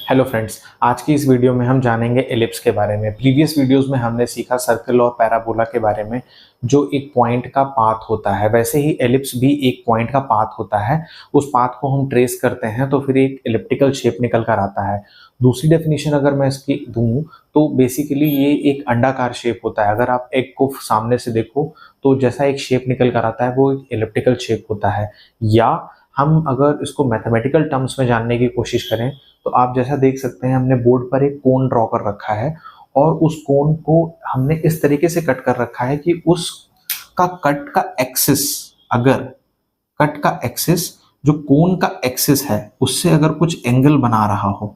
Hello friends, आज की इस वीडियो में हम जानेंगे एलिप्स के बारे में। प्रीवियस वीडियोस में हमने सीखा सर्कल और पैराबोला के बारे में, जो एक पॉइंट का पाथ होता है। वैसे ही एलिप्स भी एक पॉइंट का पाथ होता है। उस पाथ को हम ट्रेस करते हैं तो फिर एक एलिप्टिकल शेप निकल कर आता है। दूसरी डेफिनेशन अगर मैं इसकी दूं तो बेसिकली ये एक अंडाकार शेप होता है। अगर आप एग को सामने से देखो तो जैसा एक शेप निकल कर आता है वो एक एलिप्टिकल शेप होता है। या हम अगर इसको मैथमेटिकल टर्म्स में जानने की कोशिश करें तो आप जैसा देख सकते हैं, हमने बोर्ड पर एक कोन ड्रॉ कर रखा है और उस कोन को हमने इस तरीके से कट कर रखा है कि उसका कट का एक्सिस, अगर कट का एक्सिस जो कोन का एक्सिस है उससे अगर कुछ एंगल बना रहा हो,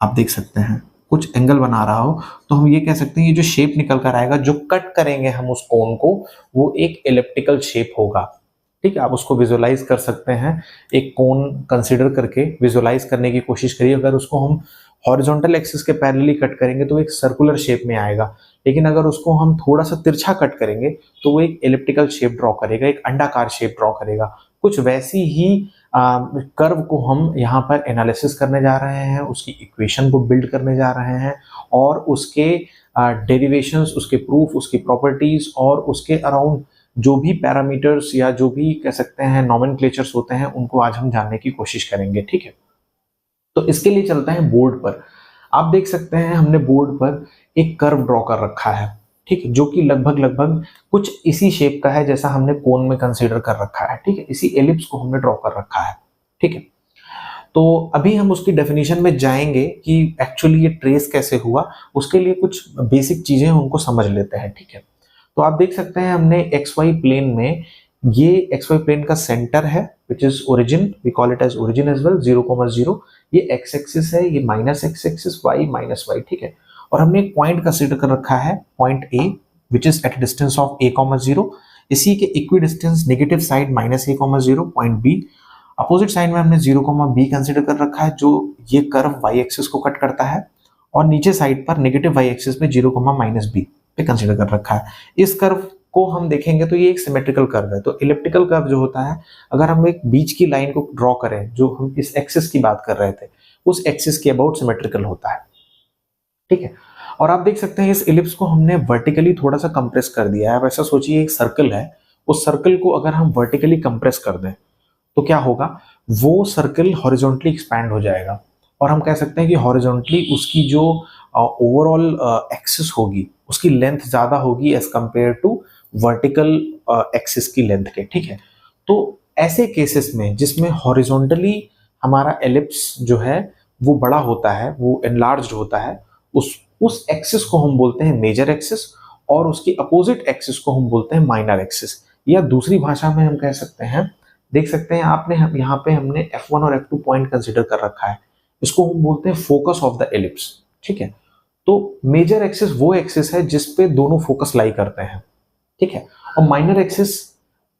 आप देख सकते हैं कुछ एंगल बना रहा हो, तो हम ये कह सकते हैं ये जो शेप निकल कर आएगा, जो कट करेंगे हम उस कोन को, वो एक एलिप्टिकल शेप होगा। ठीक है, आप उसको विजुअलाइज कर सकते हैं। एक कोन कंसीडर करके विजुअलाइज करने की कोशिश करिए। अगर उसको हम हॉरिजॉन्टल एक्सिस के पैरेलली कट करेंगे तो एक सर्कुलर शेप में आएगा, लेकिन अगर उसको हम थोड़ा सा तिरछा कट करेंगे तो वो एक एलिप्टिकल शेप ड्रॉ करेगा, एक अंडाकार शेप ड्रॉ करेगा। कुछ वैसी ही कर्व को हम यहाँ पर एनालिसिस करने जा रहे हैं, उसकी इक्वेशन को बिल्ड करने जा रहे हैं और उसके डेरिवेशंस, उसके प्रूफ, उसकी प्रॉपर्टीज और उसके अराउंड जो भी पैरामीटर्स या जो भी कह सकते हैं नॉमेनक्लेचर्स होते हैं, उनको आज हम जानने की कोशिश करेंगे। ठीक है, तो इसके लिए चलता है बोर्ड पर। आप देख सकते हैं हमने बोर्ड पर एक कर्व ड्रॉ कर रखा है, ठीक है, जो कि लगभग लगभग कुछ इसी शेप का है जैसा हमने कोन में कंसीडर कर रखा है। ठीक है, इसी एलिप्स को हमने ड्रॉ कर रखा है। ठीक है, तो अभी हम उसकी डेफिनेशन में जाएंगे कि एक्चुअली ये ट्रेस कैसे हुआ। उसके लिए कुछ बेसिक चीजें उनको समझ लेते हैं। ठीक है, तो आप देख सकते हैं हमने एक्स वाई प्लेन में, ये एक्स वाई प्लेन का सेंटर है which is origin, we call it as origin as well, 0,0। ये एक्स एक्सिस है, ये minus x axis, y minus y. ठीक है, और हमने एक पॉइंट कंसीडर कर रखा है, point A which is at distance of a,0। इसी के equidistance negative side minus a,0, point B. Opposite side में हमने 0,b कंसीडर कर रखा है, जो ये कर्व y एक्सिस को कट करता है, और नीचे साइड पर नेगेटिव y एक्सिस में 0,-b पे कंसीडर कर रखा है। इस कर्व को हम देखेंगे तो ये एक सिमेट्रिकल कर्व है। तो इलिप्टिकल कर्व जो होता है, अगर हम एक बीच की लाइन को ड्रॉ करें, जो हम इस एक्सिस की बात कर रहे थे, उस एक्सिस के अबाउट सिमेट्रिकल होता है। ठीक है, और आप देख सकते हैं इस इलिप्स को हमने वर्टिकली थोड़ा सा कंप्रेस कर दिया है। वैसा सोचिए एक सर्कल है, उस सर्कल को अगर हम वर्टिकली कंप्रेस कर दें तो क्या होगा, वो सर्कल हॉरिजॉन्टली एक्सपैंड हो जाएगा और हम कह सकते हैं कि हॉरिजॉन्टली उसकी जो ओवरऑल एक्सिस होगी, उसकी लेंथ ज्यादा होगी as compare to vertical axis की लेंथ के। ठीक है, तो ऐसे केसेस में जिसमें हॉरिजॉन्टली हमारा एलिप्स जो है वो बड़ा होता है, वो एनलार्ज्ड होता है, उस एक्सिस को हम बोलते हैं मेजर एक्सिस और उसकी अपोजिट एक्सिस को हम बोलते हैं माइनर एक्सिस। या दूसरी भाषा में हम कह सकते हैं, देख सकते हैं आपने, हम यहाँ पे हमने F1 और F2 पॉइंट कंसीडर कर रखा है, इसको हम बोलते हैं फोकस ऑफ द एलिप्स। ठीक है, तो मेजर एक्सिस वो एक्सिस है जिस पे दोनों फोकस लाई करते हैं। ठीक है, और माइनर एक्सिस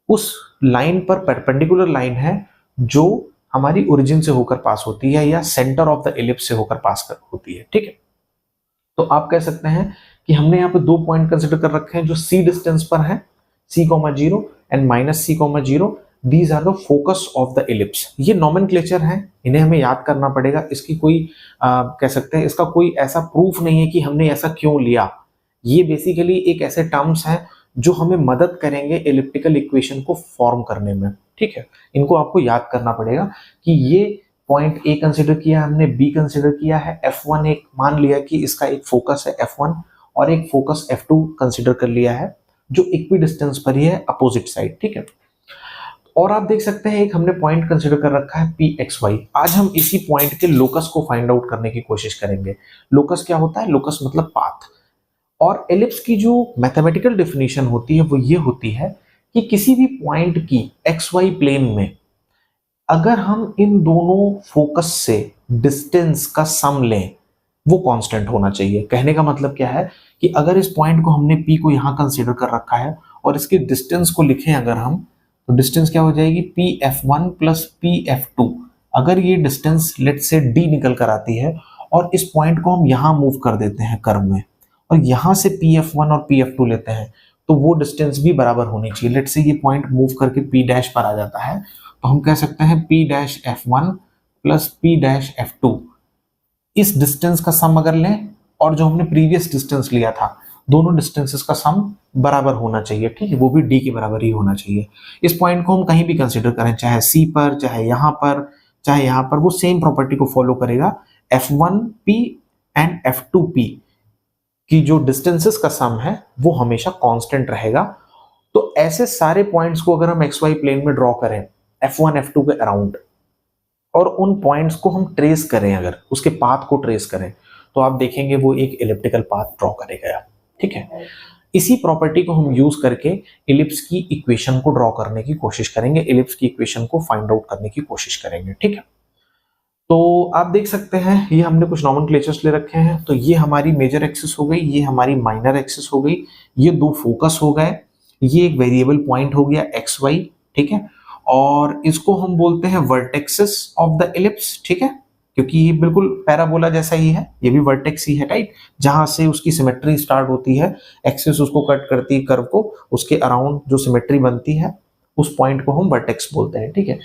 उस लाइन पर परपेंडिकुलर लाइन है जो हमारी ओरिजिन से होकर पास होती है या सेंटर ऑफ द एलिप्स से होकर पास होती है। ठीक है, तो आप कह सकते हैं कि हमने यहाँ पे दो पॉइंट कंसिडर कर रखे हैं जो सी डिस्टेंस पर है, c,0 and -c,0। These are the focus of the ellipse. ये नॉमेनक्लेचर है, इन्हें हमें याद करना पड़ेगा। इसकी कोई कह सकते हैं इसका कोई ऐसा प्रूफ नहीं है कि हमने ऐसा क्यों लिया। ये बेसिकली एक ऐसे टर्म्स हैं जो हमें मदद करेंगे एलिप्टिकल इक्वेशन को फॉर्म करने में। ठीक है, इनको आपको याद करना पड़ेगा कि ये पॉइंट ए कंसिडर किया हमने, बी कंसिडर किया है, F1 एक मान लिया कि इसका एक फोकस है F1 और एक फोकस F2 कंसिडर कर लिया है जो इक्वी डिस्टेंस पर ही है अपोजिट साइड। ठीक है, और आप देख सकते हैं एक हमने पॉइंट कंसिडर कर रखा है PXY। आज हम इसी पॉइंट के लोकस को फाइंड आउट करने की कोशिश करेंगे। लोकस क्या होता है? लोकस मतलब पाथ। और एलिप्स की जो मैथमेटिकल डेफिनेशन होती है वो ये होती है कि किसी भी पॉइंट की XY प्लेन में अगर हम इन दोनों फोकस से डिस्टेंस का सम लें, वो कांस्टेंट होना चाहिए। कहने का मतलब क्या है कि अगर इस पॉइंट को हमने P को यहां कंसीडर कर रखा है और इसके डिस्टेंस को लिखें अगर हम, तो डिस्टेंस क्या हो जाएगी, PF1 प्लस PF2। अगर ये डिस्टेंस लेट से D निकल कर आती है और इस पॉइंट को हम यहां मूव कर देते हैं कर्व में और यहां से PF1 और PF2 लेते हैं, तो वो डिस्टेंस भी बराबर होनी चाहिए। लेट से ये पॉइंट मूव करके P डैश पर आ जाता है, तो हम कह सकते हैं P dash F1 plus P dash F2 इस डिस्टेंस का सम अगर लें और जो हमने प्रीवियस डिस्टेंस लिया था, दोनों डिस्टेंसेस का सम बराबर होना चाहिए, ठीक है, वो भी d के बराबर ही होना चाहिए। इस पॉइंट को हम कहीं भी कंसीडर करें, चाहे C पर, चाहे यहाँ पर, चाहे यहाँ पर, वो सेम प्रॉपर्टी को फॉलो करेगा। F1P एंड F2P की जो डिस्टेंसेस का सम है वो हमेशा कांस्टेंट रहेगा। तो ऐसे सारे पॉइंट्स को अगर हम XY प्लेन में ड्रॉ करें F1 F2 के अराउंड, और उन पॉइंट्स को हम ट्रेस करें, अगर उसके पाथ को ट्रेस करें, तो आप देखेंगे वो एक एलिप्टिकल पाथ ड्रॉ करेगा, ठीक है। इसी प्रॉपर्टी को हम यूज करके इलिप्स की इक्वेशन को ड्रॉ करने की कोशिश करेंगे, इलिप्स की इक्वेशन को फाइंड आउट करने की कोशिश करेंगे, ठीक है। तो आप देख सकते हैं ये हमने कुछ नॉमेनक्लेचर्स ले रखे हैं। तो ये हमारी मेजर एक्सिस हो गई, ये हमारी माइनर एक्सिस हो गई, ये दो फोकस हो गए, ये एक वेरिएबल पॉइंट हो गया XY, ठीक है। और इसको हम बोलते हैं वर्टेक्सेस ऑफ द इलिप्स, ठीक है, क्योंकि ये बिल्कुल पैराबोला जैसा ही है, ये भी वर्टेक्स ही है, राइट, जहां से उसकी सिमेट्री स्टार्ट होती है, एक्सिस उसको कट करती है कर्व को, उसके अराउंड जो सिमेट्री बनती है उस पॉइंट को हम वर्टेक्स बोलते हैं, ठीक है।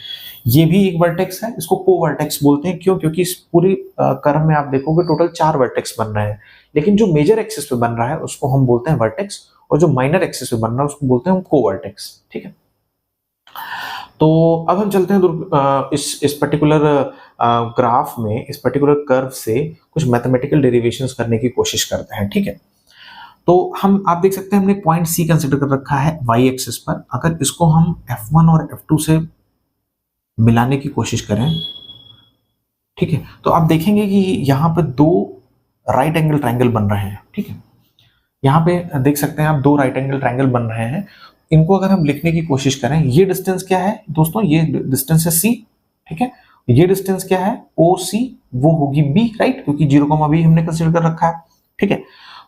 ये भी एक वर्टेक्स है, इसको को वर्टेक्स बोलते हैं, क्यों, क्योंकि इस पूरी कर्व में आप देखोगे टोटल 4 वर्टेक्स बन रहे हैं, लेकिन जो मेजर एक्सिस पे बन रहा है उसको हम बोलते हैं वर्टेक्स, और जो माइनर एक्सिस पे बन रहा है उसको बोलते हैं हम को वर्टेक्स, ठीक है। तो अब हम चलते हैं इस पर्टिकुलर ग्राफ में, इस पर्टिकुलर कर्व से कुछ मैथमेटिकल डेरिवेशंस करने की कोशिश करते हैं, ठीक है। तो आप देख सकते हैं हमने पॉइंट C कंसिडर कर रखा है y एक्सिस पर। अगर इसको हम F1 और F2 से मिलाने की कोशिश करें, ठीक है, तो आप देखेंगे कि यहाँ पे दो राइट एंगल ट्रायंगल बन रहे हैं, ठीक है। यहाँ पे देख सकते हैं आप दो राइट एंगल ट्रायंगल बन रहे हैं। इनको अगर हम लिखने की कोशिश करें, ये डिस्टेंस क्या है दोस्तों, ये डिस्टेंस है C, ठीक है। ये डिस्टेंस क्या है OC, वो होगी B, राइट, क्योंकि 0, B हमने कंसीडर कर रखा है, ठीक है।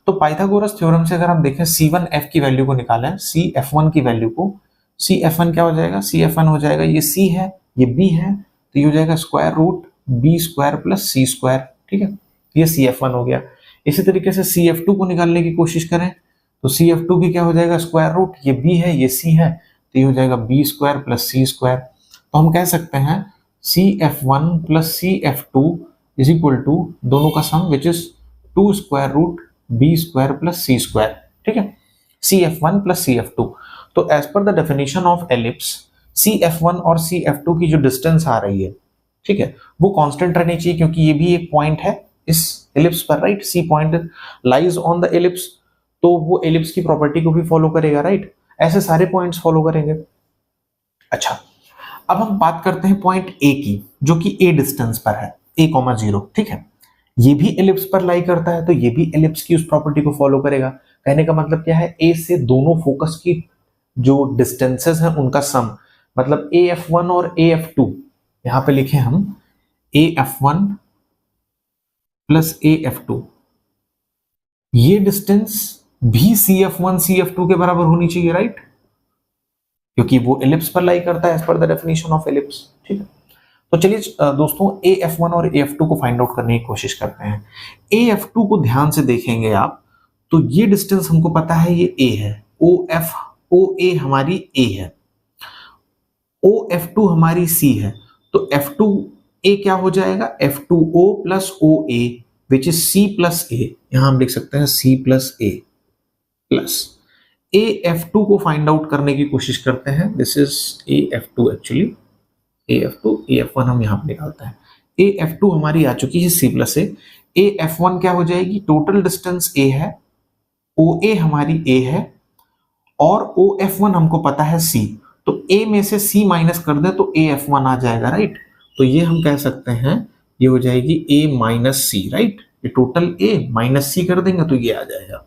तो पाइथागोरस थ्योरम से अगर हम देखें C1F की वैल्यू को निकालें, CF1 की वैल्यू को, CF1 क्या हो जाएगा, CF1 हो जाएगा, ये C है, ये B है, तो ये हो जाएगा square root B square plus C square, ठीक है, ये CF1 हो गया। इसी तरीके से CF2 को निकालने की कोशिश करें, तो CF2 भी क्या हो जाएगा, स्क्वायर रूट, ये B है, ये C है, तो ये हो जाएगा B square plus C square. तो हम कह सकते हैं CF1 plus CF2 is equal to दोनों का sum which is 2 square root B square plus C square, ठीक है, CF1 प्लस CF2। तो as per the definition of ellipse, CF1 और CF2 की जो डिस्टेंस आ रही है, ठीक है, वो कांस्टेंट रहनी चाहिए, क्योंकि ये भी एक पॉइंट है इस एलिप्स पर, right, C point lies on the ellipse, तो वो एलिप्स की प्रॉपर्टी को भी फॉलो करेगा, राइट, ऐसे सारे पॉइंट्स फॉलो करेंगे। अच्छा, अब हम बात करते हैं पॉइंट A की, जो कि A डिस्टेंस पर है, A,0, ठीक है। ये भी एलिप्स पर लाई करता है, तो ये भी एलिप्स की उस प्रॉपर्टी को फॉलो करेगा। कहने का मतलब क्या है, A से दोनों फोकस की जो डिस्टेंसेस हैं उनका सम, मतलब AF1 और AF2, यहां पे लिखे हम AF1 प्लस AF2, ये डिस्टेंस भी CF1 CF2 के बराबर होनी चाहिए, राइट, क्योंकि वो एलिप्स पर लाई करता है as per the definition of ellipse, ठीक है। तो चलिए दोस्तों AF1 और AF2 को फाइंड आउट करने की कोशिश करते हैं। AF2 को ध्यान से देखेंगे आप, तो ये डिस्टेंस हमको पता है ये A है, OA हमारी A है, OF2 हमारी C है, तो F2A क्या हो जाएगा, F2O plus OA which is C plus A, यहां हम लिख सकते हैं C plus A plus AF2 को फाइंड आउट करने की कोशिश करते हैं। This is AF2 actually, AF2, AF1 हम यहां पर निकालते हैं। AF2 हमारी आ चुकी है C प्लस A, AF1 क्या हो जाएगी, टोटल डिस्टेंस A है, OA हमारी A है, और OF1 हमको पता है C, तो A में से C माइनस कर दे तो AF1 आ जाएगा, राइट। तो ये हम कह सकते हैं ये हो जाएगी A माइनस C, राइट, ये टोटल A माइनस C कर देंगे तो ये आ जाएगा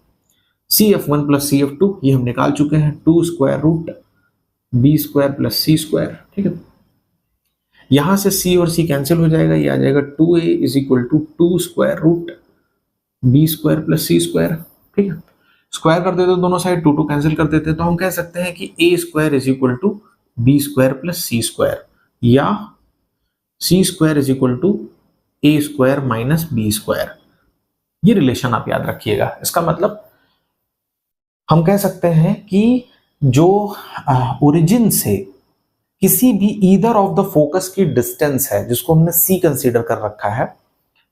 CF1 प्लस CF2, ये हम निकाल चुके हैं, 2 square root B square plus C square, ठीक है। यहां से C और C कैंसिल हो जाएगा, ये आ जाएगा 2A is equal to 2 square root B square plus C square, ठीक है। स्क्वायर कर देते दोनों साइड, 2 कैंसिल कर देते, तो हम कह सकते हैं कि A square is equal to B square plus C square, या C square is equal to A square minus B square. ये रिलेशन आप याद रखिएगा। इसका मतलब हम कह सकते हैं कि जो ओरिजिन से किसी भी ईदर ऑफ द फोकस की डिस्टेंस है, जिसको हमने C कंसीडर कर रखा है,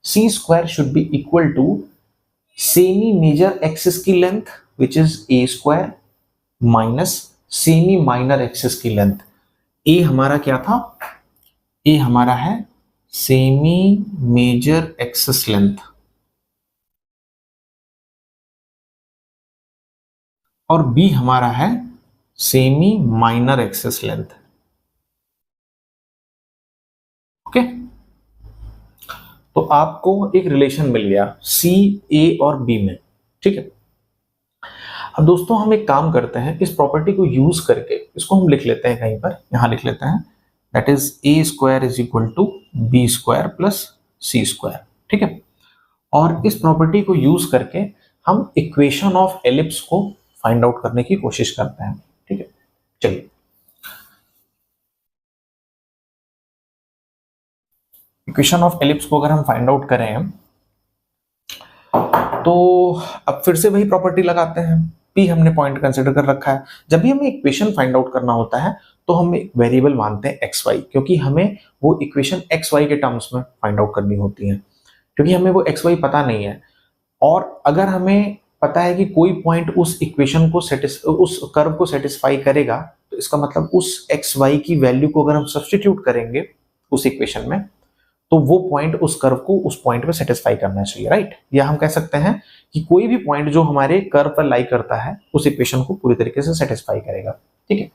C square should be equal to semi major axis की length which is A square minus semi minor axis की लेंथ। ए हमारा क्या था, ए हमारा है सेमी मेजर एक्सिस लेंथ और बी हमारा है semi minor axis length. Okay, तो आपको एक रिलेशन मिल गया सी, ए और बी में। ठीक है, अब दोस्तों हम एक काम करते हैं, इस प्रॉपर्टी को यूज करके इसको हम लिख लेते हैं, कहीं पर यहां लिख लेते हैं, that is A square is equal to B square plus C square. ठीक है, और इस प्रॉपर्टी को यूज करके हम इक्वेशन ऑफ एलिप्स को फाइंड आउट करने की कोशिश करते हैं। ठीक है, चलिए इक्वेशन ऑफ एलिप्स को अगर हम फाइंड आउट करें तो अब फिर से वही प्रॉपर्टी लगाते हैं। पी हमने पॉइंट कंसिडर कर रखा है। जब भी हमें इक्वेशन फाइंड आउट करना होता है तो हम एक वेरिएबल मानते हैं एक्स वाई, क्योंकि हमें वो इक्वेशन एक्स वाई के टर्म्स में फाइंड आउट करनी होती है, क्योंकि हमें वो एक्स वाई पता नहीं है। और अगर हमें पता है कि कोई पॉइंट उस इक्वेशन को उस कर्व को सेटिस्फाई करेगा, तो इसका मतलब उस एक्स वाई की वैल्यू को अगर हम सब्स्टिट्यूट करेंगे उस इक्वेशन में, तो वो पॉइंट उस कर्व को उस पॉइंट पे सेटिस्फाई करना चाहिए, राइट। या हम कह सकते हैं कि कोई भी पॉइंट जो हमारे कर्व पर लाई करता है उस इक्वेशन को पूरी तरीके से सेटिस्फाई करेगा। ठीक है,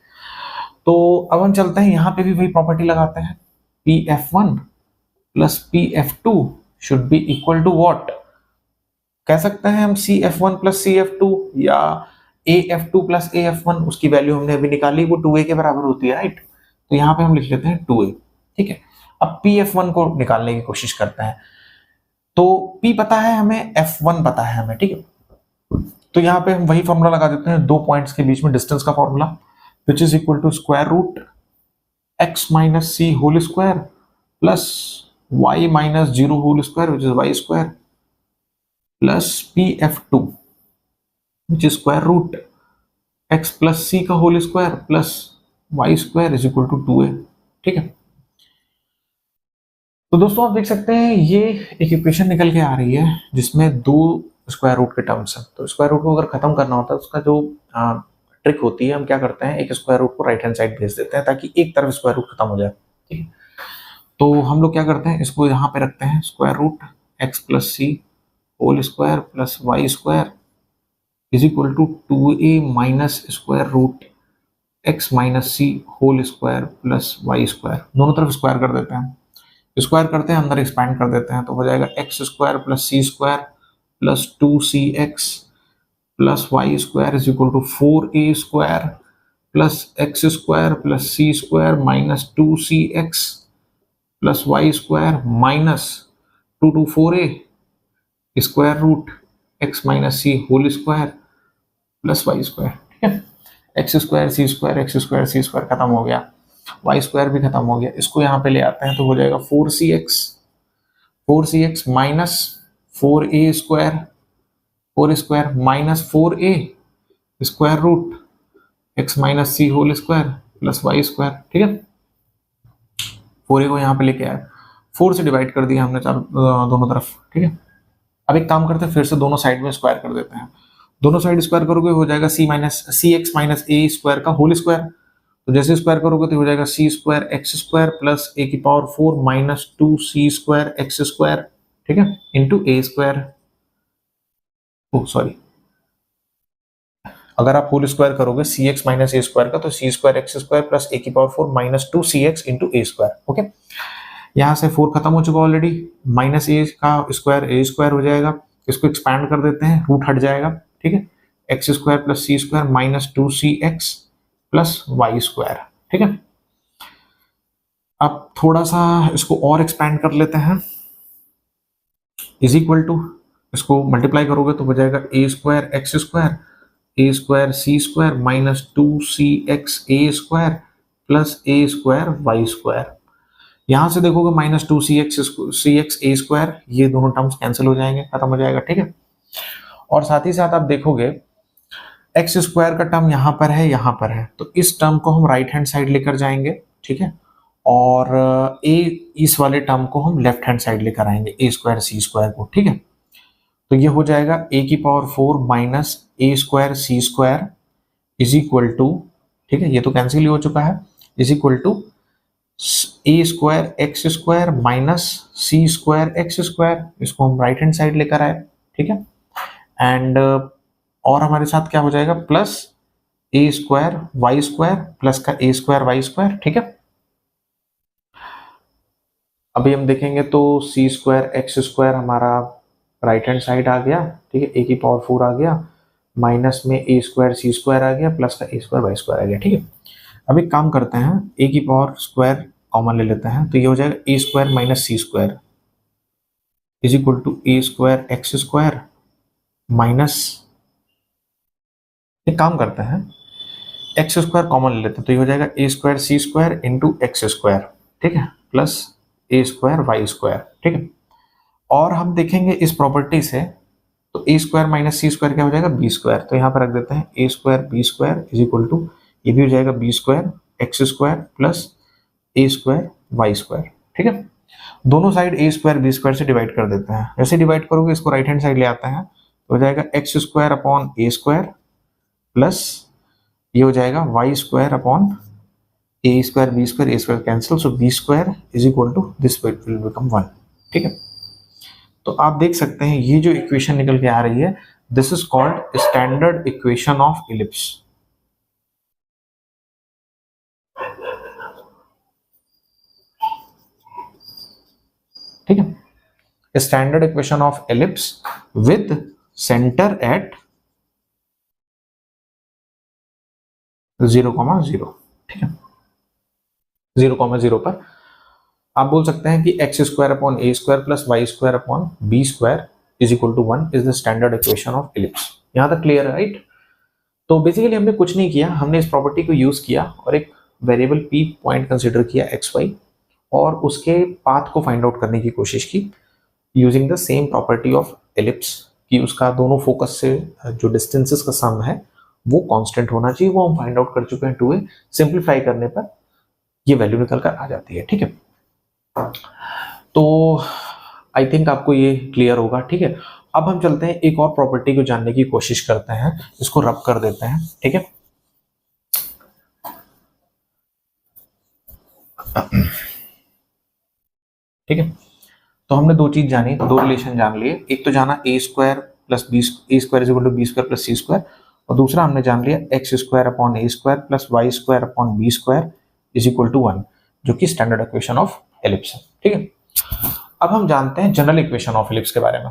तो अब हम चलते हैं, यहां पे भी वही प्रॉपर्टी लगाते हैं, P F one plus P F two should be equal to what. कह सकते हैं हम C F one plus C F two या A F two plus A F one, उसकी वैल्यू हमने अभी निकाली, वो 2a के बराबर होती है, राइट। तो यहाँ पे हम लिख लेते हैं 2a। ठीक है, अब पी एफ वन को निकालने की कोशिश करते हैं। तो p पता है हमें, f1 पता है हमें। ठीक है, तो यहाँ पे हम वही फॉर्मूला लगा देते हैं, दो पॉइंट्स के बीच में डिस्टेंस का formula, which is equal to square root x minus C whole square plus y minus zero whole square which is Y square plus P F two which is square root x plus C का whole square plus Y square is equal to 2a। ठीक है, तो दोस्तों आप देख सकते हैं ये एक इक्वेशन निकल के आ रही है जिसमें दो स्क्वायर रूट के टर्म्स हैं। तो स्क्वायर रूट को अगर खत्म करना होता है, उसका जो ट्रिक होती है, हम क्या करते हैं, एक स्क्वायर रूट को राइट हैंड साइड भेज देते हैं ताकि एक तरफ स्क्वायर रूट खत्म हो जाए। ठीक है, तो हम लोग क्या करते हैं, इसको यहाँ पे रखते हैं, square root x plus c whole square plus Y square is equal to 2a minus square root x minus C whole square plus Y square. दोनों तरफ स्क्वायर कर देते हैं, स्क्वायर करते हैं, अंदर एक्सपैंड कर देते हैं, तो हो जाएगा x square plus C square plus 2cx plus Y square is equal to 4a square plus x square plus C square minus 2cx plus Y square minus 4a square root x minus C whole square plus Y square. ठीक है, X square c square खत्म हो गया, Y square भी खत्म हो गया, इसको यहाँ पे ले आते हैं तो हो जाएगा 4cx minus 4a square minus 4a square root x minus सी whole square plus Y square. ठीक है, 4a को यहाँ पे लेके आए, 4 से डिवाइड कर दिया हमने दोनों तरफ। ठीक है, अब एक काम करते हैं, फिर से दोनों साइड में स्क्वायर कर देते हैं। दोनों साइड स्क्वायर करोगे हो जाएगा सी एक्स माइनस ए स्क्वायर का होल स्क्वायर, तो जैसे स्क्वायर करोगे तो हो जाएगा सी स्क्वायर एक्स स्क्वायर प्लस ए की power 4 minus 2c square x square. ठीक है, इंटू ए स्क्वायर, ओ सॉरी, अगर आप होल स्क्वायर करोगे सी एक्स माइनस ए स्क्वायर का, तो सी स्क्वायर एक्स स्क्वायर प्लस ए की पावर 4 माइनस 2cx इंटू ए स्क्वायर। ओके, यहाँ से 4 खत्म हो चुका ऑलरेडी, माइनस ए का स्क्वायर ए स्क्वायर हो जाएगा, इसको एक्सपैंड कर देते हैं, रूट हट जाएगा। ठीक है, एक्स स्क्वायर प्लस सी square minus 2cx plus Y square. ठीक है, अब थोड़ा सा इसको और एक्सपैंड कर लेते हैं, इज इक्वल टू, इसको मल्टीप्लाई करोगे तो हो जाएगा A square x square c square minus 2cx A square plus A square Y square. यहां से देखोगे माइनस 2cx ए स्क्वायर, ये दोनों टर्म्स कैंसिल हो जाएंगे, खत्म हो जाएगा। ठीक है, और साथ ही साथ आप देखोगे एक्स स्क्वायर का टर्म यहाँ पर है, तो इस टर्म को हम राइट हैंड साइड लेकर जाएंगे। ठीक है, और ए इस वाले टर्म को हम लेफ्ट हैंड साइड लेकर आएंगे, ए स्क्वायर सी स्क्वायर को, ठीक है। तो ये हो जाएगा ए की power 4 minus A square c square is equal to, ठीक है, ये तो कैंसिल ही हो चुका है, is equal to A square x square minus C square x square, इसको हम राइट हैंड साइड लेकर आए, ठीक है। एंड और हमारे साथ क्या हो जाएगा, प्लस ए स्क्वायर प्लस का ए स्क्वायर वाई स्क्वायर, ठीक है। अभी हम देखेंगे तो सी स्क्वायर एक्स स्क्वायर हमारा राइट हैंड साइड आ गया, ठीक है, ए की पावर 4 आ गया, माइनस में ए स्क्वायर सी स्क्वायर आ गया, प्लस का ए स्क्वायर वाई स्क्वायर आ गया, ठीक है। अब एक काम करते हैं, ए की पावर स्क्वायर कॉमन ले लेते हैं, तो ये हो जाएगा A square minus C square is equal to A square x square minus, एक काम करते हैं एक्स स्क्वायर कॉमन ले लेते हैं, तो ये हो जाएगा A square c square into x square, ठीक है, plus A square Y square, ठीक है। और हम देखेंगे इस प्रॉपर्टी से, तो ए स्क्वायर माइनस सी स्क्वायर क्या हो जाएगा, बी स्क्वायर, तो यहाँ पर रख देते हैं A square B square is equal to, ये भी हो जाएगा B square x square plus A square Y square, ठीक है। दोनों side A square B square से डिवाइड कर देते हैं, जैसे डिवाइड करोगे इसको राइट हैंड साइड ले आते हैं, तो हो जाएगा एक्स स्क्वायर अपॉन ए स्क्वायर प्लस ये हो जाएगा y square upon A square B square, a square cancel, so b square is equal to this will become 1, ठीक है। तो आप देख सकते हैं ये जो इक्वेशन निकल के आ रही है, this is called standard equation of ellipse, ठीक है, standard equation of ellipse with centre at 0,0, ठीक है, 0,0 पर आप बोल सकते हैं कि x square upon A square plus Y square upon B square is equal to 1 is the standard equation of ellipse. यहां तक क्लियर है, राइट। तो बेसिकली हमने कुछ नहीं किया, हमने इस प्रॉपर्टी को यूज किया और एक वेरिएबल पी पॉइंट कंसिडर किया एक्स वाई, और उसके पाथ को फाइंड आउट करने की कोशिश की using the same property of ellipse, कि उसका दोनों फोकस से जो डिस्टेंसेस का सम है वो कांस्टेंट होना चाहिए, वो हम फाइंड आउट कर चुके हैं 2a, सिंप्लीफाई करने पर ये वैल्यू निकल कर आ जाती है, ठीक है। तो आई थिंक आपको ये क्लियर होगा, ठीक है। अब हम चलते हैं एक और प्रॉपर्टी को जानने की कोशिश करते हैं, इसको रब कर देते हैं, ठीक है। ठीक है, तो हमने दो चीज जानी, दो रिलेशन जान लिए, एक तो जाना A square plus B, A square is equal to B square plus C square, और दूसरा हमने जान लिया X square upon A square plus Y square upon B square is equal to 1, जो कि स्टैंडर्ड इक्वेशन ऑफ एलिप्स है, ठीक है। अब हम जानते हैं जनरल इक्वेशन ऑफ एलिप्स के बारे में।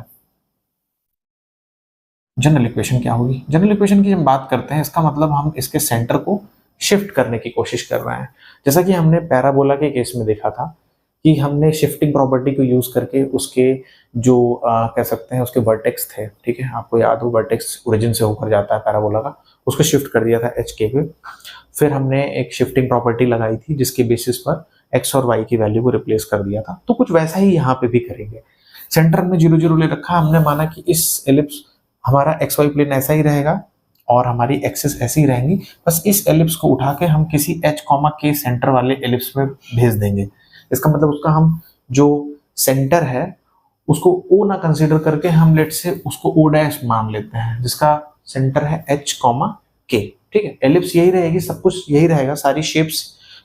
जनरल इक्वेशन क्या होगी, जनरल इक्वेशन की जब बात करते हैं, इसका मतलब हम इसके सेंटर को शिफ्ट करने की कोशिश कर रहे हैं, जैसा कि हमने पैराबोला के केस में देखा था कि हमने शिफ्टिंग प्रॉपर्टी को यूज करके उसके जो कह सकते हैं उसके वर्टेक्स थे, ठीक है, आपको याद हो वर्टेक्स ओरिजिन से होकर जाता है पैराबोला का, उसको शिफ्ट कर दिया था एच के पे। फिर हमने एक शिफ्टिंग प्रॉपर्टी लगाई थी जिसके बेसिस पर एक्स और वाई की वैल्यू को रिप्लेस कर दिया था, तो कुछ वैसा ही यहाँ पे भी करेंगे। सेंटर में 0 0 ले रखा, हमने माना कि इस एलिप्स हमारा एक्स वाई प्लेन ऐसा ही रहेगा और हमारी एक्सिस ऐसी ही रहेंगी, बस इस एलिप्स को उठा के हम किसी एच कॉमा के सेंटर वाले एलिप्स में भेज देंगे। इसका मतलब उसका हम जो सेंटर है उसको ओ ना कंसीडर करके हम लेट से उसको ओ डैश मान लेते हैं, जिसका सेंटर है एच कॉमा के, ठीक है। एलिप्स यही रहेगी, सब कुछ यही रहेगा, सारी शेप्स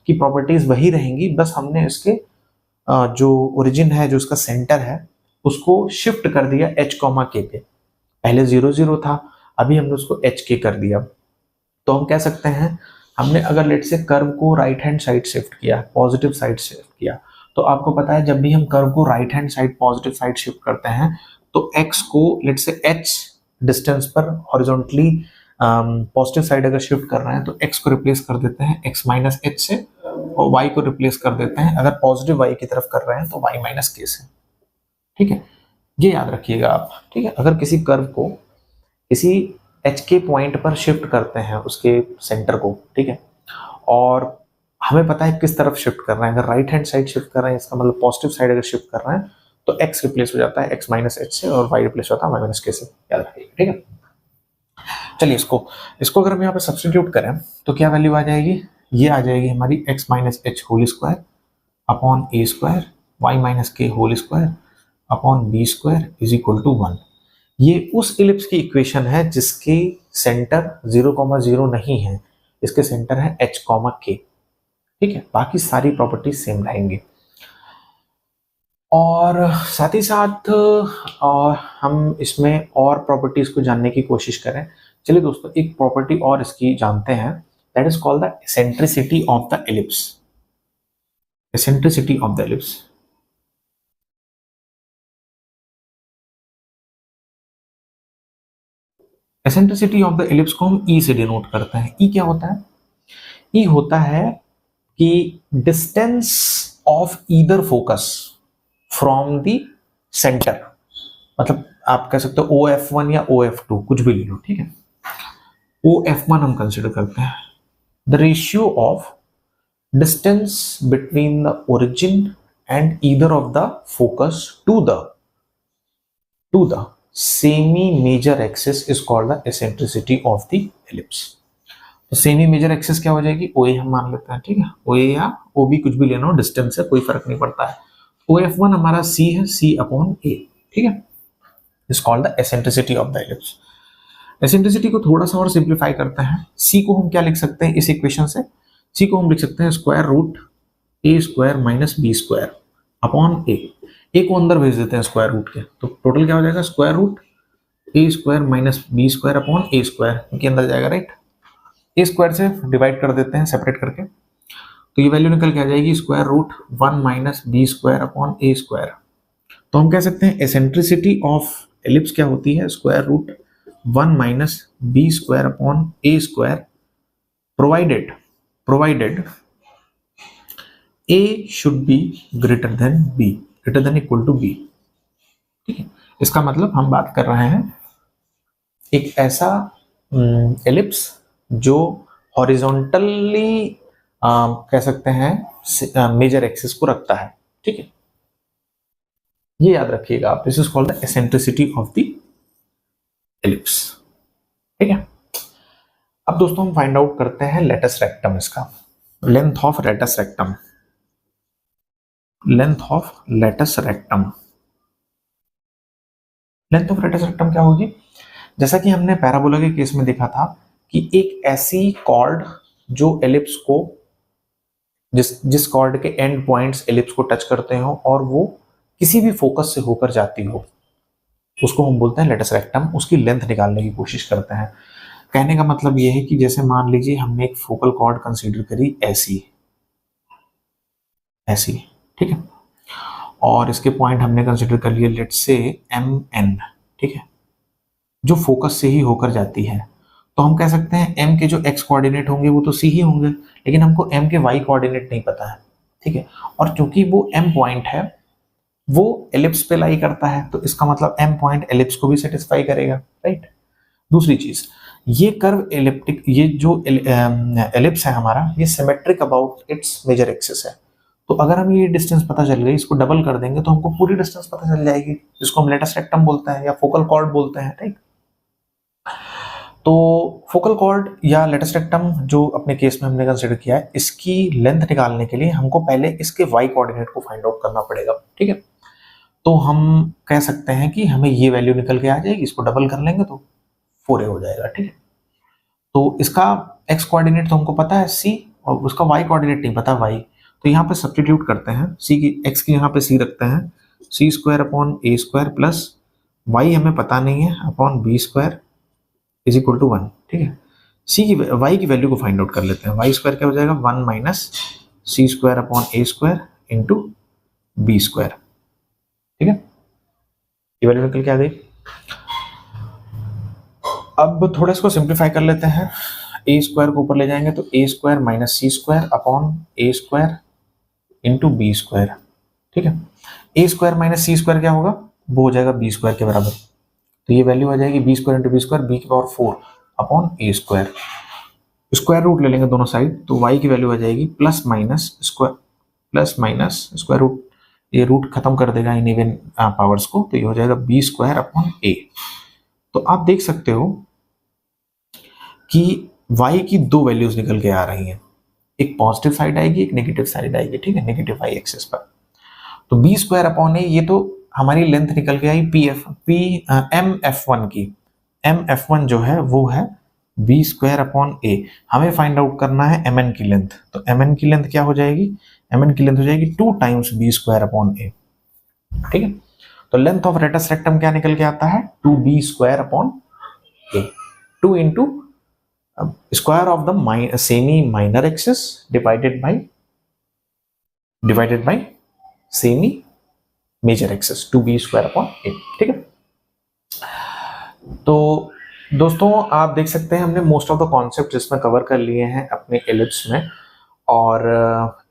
की प्रॉपर्टीज वही रहेंगी, बस हमने इसके जो ओरिजिन है, जो उसका सेंटर है, उसको शिफ्ट कर दिया एच कॉमा के पे। पहले 0 0 था, अभी हमने उसको एच के कर दिया। तो हम कह सकते हैं हमने अगर लेट से कर्व को राइट हैंड साइड शिफ्ट किया, पॉजिटिव साइड शिफ्ट किया, तो आपको पता है जब भी हम कर्व को right hand side positive side shift करते हैं तो x को लेट से h डिस्टेंस पर हॉरिजॉन्टली पॉजिटिव साइड अगर शिफ्ट कर रहे हैं तो x को रिप्लेस कर देते हैं x माइनस h से, और y को रिप्लेस कर देते हैं अगर पॉजिटिव y की तरफ कर रहे हैं तो y माइनस k से, ठीक है। ये याद रखिएगा आप, ठीक है। अगर किसी कर्व को किसी एच के पॉइंट पर शिफ्ट करते हैं उसके सेंटर को, ठीक है, और हमें पता है किस तरफ शिफ्ट कर रहे हैं, अगर राइट हैंड साइड शिफ्ट कर रहे हैं इसका मतलब पॉजिटिव साइड अगर शिफ्ट कर रहे हैं तो x रिप्लेस हो जाता है x माइनस एच से और y रिप्लेस होता है y माइनस के से, याद रखिएगा, ठीक है। चलिए इसको अगर हम यहाँ पे सब्स्टिट्यूट करें तो क्या वैल्यू आ जाएगी, ये आ जाएगी हमारी x minus H whole square upon A square Y minus K whole square upon B square is equal to 1। ये उस इलिप्स की इक्वेशन है जिसके सेंटर 0,0 नहीं है, इसके सेंटर है h, k। ठीक है, बाकी सारी प्रॉपर्टीज सेम रहेंगी। और साथ ही साथ हम इसमें और प्रॉपर्टीज को जानने की कोशिश करें। चलिए दोस्तों, एक प्रॉपर्टी और इसकी जानते हैं, that is called the eccentricity of the ellipse. Eccentricity of the ellipse. Eccentricity of the ellipse को हम ई से डिनोट करते हैं। ई क्या होता है? ई होता है कि distance of either focus from the centre. मतलब आप कह सकते हो OF1 या OF2, कुछ भी ले लो, ठीक है। OF1 हम कंसिडर करते हैं the ratio of distance between the origin and either of the focus to the semi major axis is called the eccentricity of the ellipse. तो सेमी मेजर एक्सिस क्या हो जाएगी? OA हम मान लेते हैं, ठीक है। OA या OB कुछ भी लेना हो, डिस्टेंस है, कोई फर्क नहीं पड़ता है। OF1 हमारा C है, C अपॉन A, ठीक है। Is called the eccentricity of the ellipse. Eccentricity को थोड़ा सा और सिंप्लीफाई करते हैं। C को हम क्या लिख सकते हैं इस इक्वेशन से? C को हम लिख सकते हैं square root A square minus B square upon A को अंदर भेज देते हैं स्क्वायर रूट के, तो टोटल क्या हो जाएगा? Square root A square minus B square upon A square, इनके अंदर जाएगा, राइट। A स्क्वायर से डिवाइड कर देते हैं सेपरेट करके, तो ये वैल्यू निकल के आ जाएगी square root 1 minus B square upon A square. तो हम कह सकते हैं एसेंट्रिसिटी ऑफ एलिप्स क्या होती है? Square root 1 minus B square upon A square provided A should be greater than B, greater than equal to B, ठीक है। इसका मतलब हम बात कर रहे हैं एक ऐसा एलिप्स जो हॉरिजॉन्टली कह सकते हैं मेजर एक्सिस को रखता है, ठीक है। ये याद रखिएगा आप, this is called the eccentricity of the ellipse, ठीक है। अब दोस्तों हम फाइंड आउट करते हैं लेटस रेक्टम, इसका length of latus rectum. Length of latus rectum, length of latus rectum क्या होगी? जैसा कि हमने पैराबोला के केस में देखा था कि एक ऐसी कॉर्ड जो एलिप्स को जिस कॉर्ड के एंड पॉइंट्स एलिप्स को टच करते हो और वो किसी भी फोकस से होकर जाती हो, उसको हम बोलते हैं लेटस रेक्टम। उसकी लेंथ निकालने की कोशिश करते हैं। कहने का मतलब ये है कि जैसे मान लीजिए हमने एक फोकल कॉर्ड कंसीडर करी ऐसी, ठीक है, और इसके पॉइंट हमने कंसीडर कर लिए लेट्स से MN, ठीक है, जो फोकस से ही होकर जाती है। तो हम कह सकते हैं M के जो x कोऑर्डिनेट होंगे वो तो C ही होंगे, लेकिन हमको M के y कोऑर्डिनेट नहीं पता है, ठीक है। और चूंकि वो M पॉइंट है वो एलिप्स पे लाई करता है, तो इसका मतलब M पॉइंट एलिप्स को भी सेटिस्फाई करेगा, राइट। दूसरी चीज, ये कर्व एलिप्टिक, ये जो एलिप्स है हमारा, ये symmetric about its major axis है। तो अगर हम ये डिस्टेंस पता चल गई, इसको डबल कर देंगे तो हमको पूरी डिस्टेंस पता चल जाएगी, जिसको हम लेटस रेक्टम बोलते हैं या फोकल कॉर्ड बोलते हैं, राइट। तो फोकल कॉर्ड या लेटस रेक्टम जो अपने केस में हमने कंसीडर किया है, इसकी लेंथ निकालने के लिए हमको पहले इसके y कोऑर्डिनेट को फाइंड आउट करना पड़ेगा, ठीक है। तो हम कह सकते हैं कि हमें ये वैल्यू निकल के आ जाएगी, इसको डबल कर लेंगे तो 4a हो जाएगा, ठीक है। तो इसका x कोऑर्डिनेट तो हमको पता है c, और उसका y कोऑर्डिनेट नहीं पता y, तो यहाँ पे सब्स्टिट्यूट करते हैं, c की x की यहाँ पे c रखते हैं, c square upon a square plus y हमें पता नहीं है अपॉन b square is equal to 1, ठीक है। y की वैल्यू को फाइंड आउट कर लेते हैं। y स्क्वायर क्या हो जाएगा? 1 minus c square upon a square into b square, ठीक है। ये वैल्यू निकल के आ गई। अब थोड़ा इसको सिंप्लीफाई कर लेते हैं। a स्क्वायर को ऊपर ले जाएंगे तो a square minus c square upon a square into b square, ठीक है। a square minus c square क्या होगा? वो हो जाएगा b स्क्वायर के बराबर। तो ये वैल्यू आ जाएगी b square into b square, b की power 4 upon a square. Square root ले लेंगे दोनों साइड, तो y की वैल्यू आ जाएगी प्लस माइनस स्क्वायर रूट, ये रूट खत्म कर देगा इन इवन पावर्स को, तो ये हो जाएगा b स्क्वायर अपॉन a। तो आप देख सकते हो कि y की दो वैल्यूज निकल के आ रही हैं। एक पॉजिटिव साइड आएगी, एक नेगेटिव साइड आएगी, ठीक है, नेगेटिव वाई एक्सिस पर। तो बी स्क्वायर अपॉन ए, ये तो हमारी लेंथ निकल के आई एम एफ वन की। एम एफ वन जो है वो है बी स्क्वायर अपॉन ए। हमें फाइंड आउट करना है एम एन की लेंथ। तो एम एन की लेंथ क्या हो जाएगी? एम एन की लेंथ हो जाएगी 2 times B square upon A, ठीक है। तो लेंथ ऑफ रेटस रेक्टम क्या निकल के आता है? 2b square upon A, 2 into square of the semi minor axis divided by semi major axis, 2b square upon A, ठीक है। तो दोस्तों आप देख सकते हैं हमने मोस्ट ऑफ द कॉन्सेप्ट इसमें कवर कर लिए हैं अपने एलिप्स में। और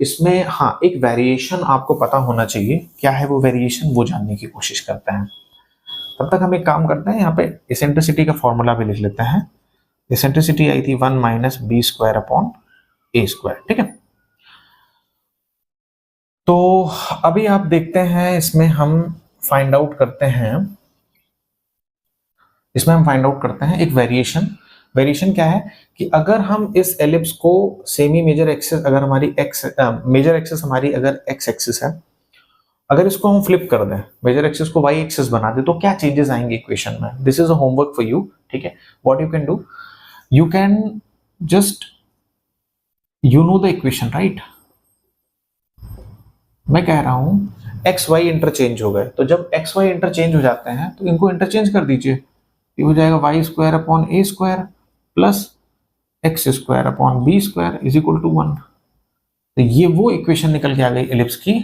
इसमें हाँ, एक वेरिएशन आपको पता होना चाहिए। क्या है वो वेरिएशन, वो जानने की कोशिश करते हैं। तब तक हम एक काम करते हैं, यहाँ पे एसेंट्रिसिटी का फॉर्मूला भी लिख लेते हैं। एसेंट्रिसिटी आई थी 1 माइनस बी स्क्वायर अपॉन ए स्क्वायर, ठीक है। तो अभी आप देखते हैं इसमें हम फाइंड आउट करते हैं एक वेरिएशन क्या है कि अगर हम इस एलिप्स को सेमी मेजर एक्सिस, अगर हमारी मेजर एक्सिस हमारी अगर एक्स एक्सिस है, अगर इसको हम फ्लिप कर दें, मेजर एक्सिस को वाई एक्सिस बना दे, तो क्या चेंजेस आएंगे इक्वेशन में? This is a homework for you, ठीक है। What you can do, you can just you know the equation, right. मैं कह रहा हूं एक्स वाई इंटरचेंज हो गए, तो जब एक्स वाई इंटरचेंज हो जाते हैं तो इनको इंटरचेंज कर दीजिए। ये हो जाएगा y square upon A square plus x square upon B square is equal to 1। तो ये वो इक्वेशन निकल के आ गई एलिप्स की,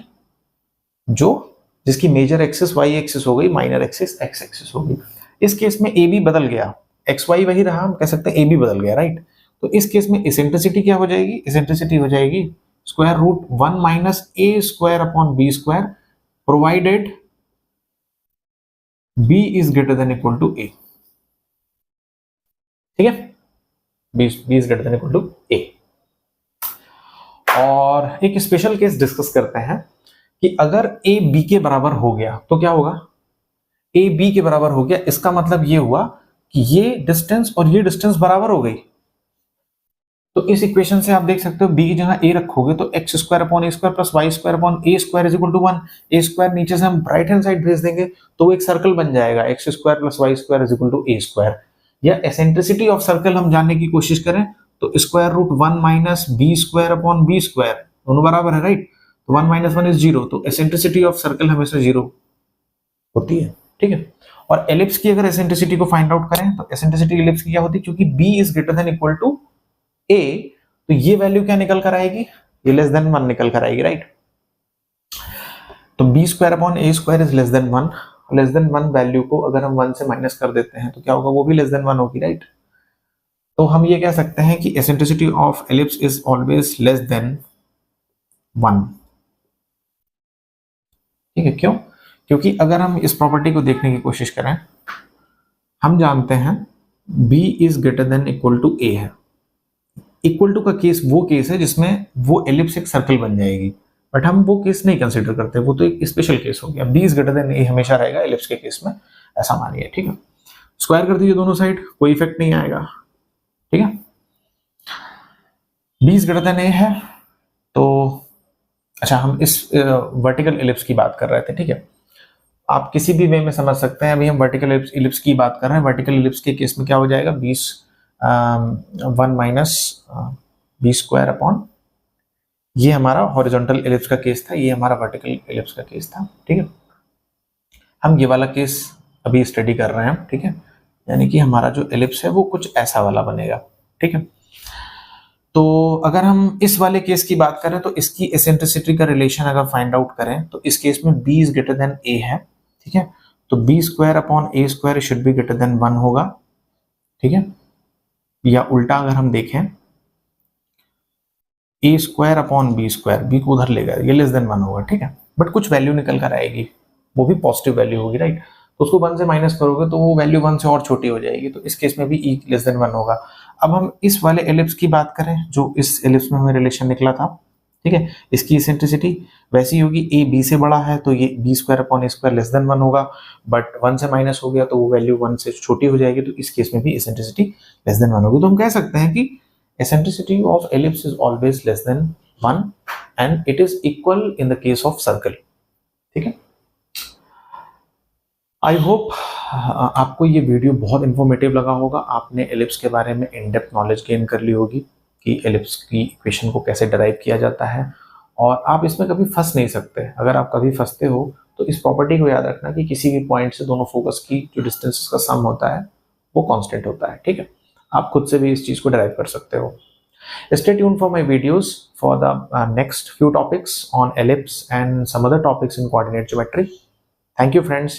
जिसकी मेजर एक्सिस वाई एक्सिस हो गई, माइनर एक्सिस एक्स एक्सिस हो गई। इस केस में ए बी बदल गया, एक्स वाई वही रहा, हम कह सकते हैं ए बी बदल गया, राइट। तो इस केस में एसेंट्रिसिटी क्या हो जाएगी? एसेंट्रिसिटी हो जाएगी square root 1 minus A square upon B square provided B is greater than equal to A, ठीक है। B is greater than equal to A. और एक स्पेशल केस डिस्कस करते हैं कि अगर ए बी के बराबर हो गया तो क्या होगा? ए बी के बराबर हो गया, इसका मतलब ये हुआ कि ये डिस्टेंस और ये डिस्टेंस बराबर हो गई। तो इस इक्वेशन से आप देख सकते हो बी की जगह ए रखोगे तो x square upon A square plus Y square upon A square is equal to 1। A square नीचे से हम राइट हैंड साइड भेज देंगे तो वो एक सर्कल बन जाएगा, x square plus Y square is equal to A square. या एसेंट्रिसिटी ऑफ सर्कल हम जानने की कोशिश करें तो square root 1 minus b square upon B square, दोनों बराबर है, राइट। तो 1 माइनस 1 इज 0, तो एसेंट्रिसिटी ऑफ सर्कल हमेशा 0 होती है, ठीक है। और एलिप्स की अगर एसेंट्रिसिटी को फाइंड आउट करें तो एसेंट्रिसिटी एलिप्स की क्या होती है? क्योंकि B is greater than equal to A, तो ये वैल्यू क्या निकल कर आएगी? ये लेस देन 1 निकल कर आएगी, राइट। तो b square upon A square is less than 1। Less than 1 value को अगर हम 1 से माइनस कर देते हैं तो क्या होगा? वो भी लेस देन 1 होगी, राइट। तो हम ये कह सकते हैं कि eccentricity of ellipse is always less than 1, ठीक है। क्यों? क्योंकि अगर हम इस प्रॉपर्टी को देखने की कोशिश करें, हम जानते हैं b is greater than equal to a है। इक्वल टू का केस वो केस है जिसमें वो एलिप्स एक सर्कल बन जाएगी, बट हम वो केस नहीं कंसीडर करते, वो तो एक स्पेशल केस हो गया। b is greater then a हमेशा रहेगा एलिप्स के केस में, ऐसा मानिए, ठीक है। स्क्वायर कर दीजिए दोनों साइड, कोई इफेक्ट नहीं आएगा, ठीक है। b is greater then a है, तो अच्छा हम इस वर्टिकल एलिप्स की बात कर रहे थे, ठीक है। आप किसी भी वे में समझ सकते हैं, अभी हम वर्टिकल एलिप्स की बात कर रहे हैं। वर्टिकल एलिप्स के केस में क्या हो जाएगा? 1 माइनस बी स्क्वायर अपॉन, ये हमारा हॉरिजॉन्टल एलिप्स का केस था, ये हमारा वर्टिकल एलिप्स का केस था, ठीक है। हम ये वाला केस अभी स्टडी कर रहे हैं, ठीक है। यानी कि हमारा जो एलिप्स है वो कुछ ऐसा वाला बनेगा, ठीक है। तो अगर हम इस वाले केस की बात करें तो इसकी एसेंट्रिसिटी का रिलेशन अगर फाइंड आउट करें तो इस केस में b is greater then a है, ठीक है। तो b square upon a square should be greater then 1 होगा, ठीक है। या उल्टा अगर हम देखें a square upon b square, b को उधर लेगा, ये लेस देन 1 होगा, ठीक है। बट कुछ वैल्यू निकल कर आएगी, वो भी पॉजिटिव वैल्यू होगी, राइट। तो उसको 1 से माइनस करोगे तो वो वैल्यू 1 से और छोटी हो जाएगी, तो इस केस में भी e लेस देन 1 होगा। अब हम इस वाले एलिप्स की बात करें जो इस एलिप्स में हमें रिलेशन निकला था, ठीक है। इसकी एसेंट्रिसिटी वैसी होगी, a b से बड़ा है तो ये b square upon a square less than 1 होगा, बट 1 से माइनस हो गया तो वो वैल्यू 1 से छोटी हो जाएगी, तो इस केस में भी एसेंट्रिसिटी लेस देन 1 होगी। तो हम कह सकते हैं कि eccentricity of ellipse is always less than 1 and it is equal in the case of circle. ठीक है, आई होप आपको ये वीडियो बहुत इंफॉर्मेटिव लगा होगा। आपने एलिप्स के बारे में इन डेप्थ नॉलेज गेन कर ली होगी कि एलिप्स की इक्वेशन को कैसे डराइव किया जाता है, और आप इसमें कभी फंस नहीं सकते। अगर आप कभी फंसते हो तो इस प्रॉपर्टी को याद रखना कि किसी भी पॉइंट से दोनों फोकस की जो डिस्टेंस का सम होता है वो कांस्टेंट होता है। ठीक है, आप खुद से भी इस चीज को डराइव कर सकते हो। Stay tuned for my videos for the next few topics on ellipse and some other topics in coordinate geometry. Thank you, friends.